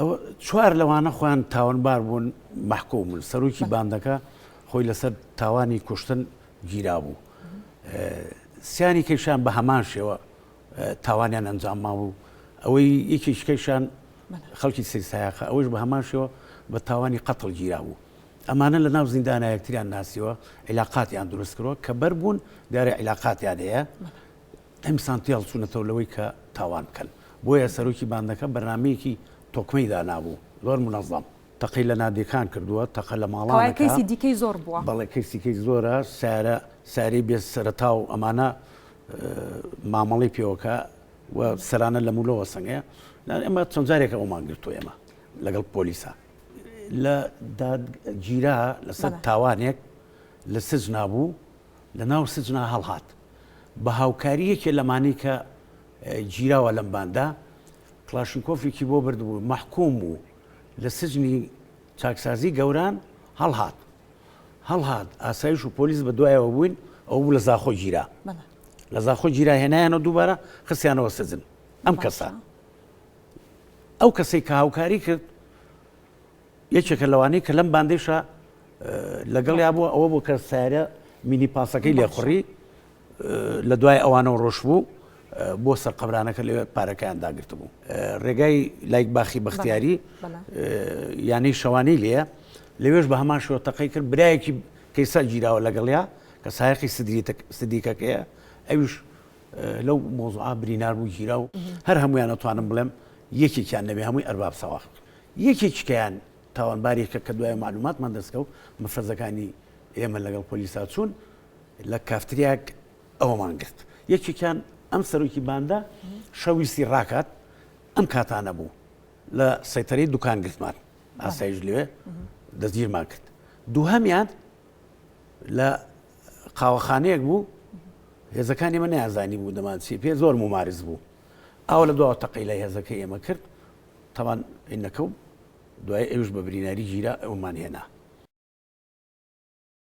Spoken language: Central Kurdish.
ئەو چوار لەوانە خۆیان تاوانبار بوون محکوم سەرۆکی باندەکە خۆی لەسەر تاوانی کوشتن گیرا بوو سیانی کەیشان بە هەمان شێوە تاوانیان ئەنجامما بوو ئەوەی یەکێکیشان خەڵکی سەیسایاخە ئەوەش بە هەمان شێوە بە تاوانی قەتڵ گیرا بوو ئەمانە لە ناو زیندانە یەکتریان ناسیوە عیلاقاتیان دروست کردەوە کە بەر بوون دیارە عیلاقاتیان هەیە ئەمسانتی هەڵچوونەتەوە لەوەی کە تاوان بکەن بۆیە سەرۆکی باندەکە بەرنامەیەکی تۆکمەی دانابوو زۆر منەظەم تەقی لە نادیەکان کردووە تەقە لە ماڵانەکە کەیسی دیکەی زۆر بووە بەڵێ کەیسیکەی زۆرە ساری بێ سەرەتا و ئەمانە مامەڵی پێوەکە و سەرانە لە مولەوە سەنگەیە ئێمە چەند جارێکە ئەومان گرتووە ئێمە لەگەڵ پۆلیسا لە دادگیرا لەسەر تاوانێک لە سجنا بوو لە ناو سجنا هەڵهات بە هاوکاریەکێ لەمانەی کە گیراوە لەم باندا کلاشنکۆفێکی بۆ بردبوو محکوم بوو لە سجنی چاکسازی گەوران هەڵهات ئاسایش و پۆلیس بە دوایەوە بووین ئەو بوو لە زاخۆ گیرا لە زاخۆ گیرا هێنایانەوە دووبارە خستیانەوە سجن ئەم کەسە ئەو کەسەی کە هاوکاری کرد یەکێکە لەوانەیە کە لەم باندێشە لەگەڵیا بووە ئەوە بۆ کە سارە مینی پاسەکەی لێخوڕی لە دوای ئەوانەوە ڕۆژ بوو بۆ سەرقەبرانەکە لەوێ پارەکەیان داگرت بوو ڕێگای لایک باخی بەختیاری یانەی شەوانەی لێە لەوێش بە هەمان شێوە تەقەی کرد برایەکی کەیسا گیراوە لەگەڵیا کە سایقی سدیکەکەیە ئەویش لەو مۆزوعا برینار بوو گیرا و هەر هەمویان ئەتوانم بڵێم یەکێکیان نەبێ هەمووی ئەرباب سەواخت یەکێکیان تاوانبارێکە کە دوای معلوماتمان دەستکە و مەفرەزەکانی ئێمە لەگەڵ پۆلیسا چوون لە کافتریاک ئەوەمان گرت یەکێکیان ئەم سەرۆکی باندا شەویستی ڕاکات ئەم کاتانە بوو لە سەیتەرەی دوکان گرتمان ئاسایش لێوێ دەستگیرمان کرد دووهەمیان لە قاوەخانەیەک بوو هێزەکانی ئێمە نەیانزانی بوو دەمانچی پێ زۆر ممارز بوو ئەو لە دواوە تەقەی لای هێزەکەی ئێمە کرد تەوان ئینەکەوت دوای ئەوش بە بریناری گیرا ئەومان هێنا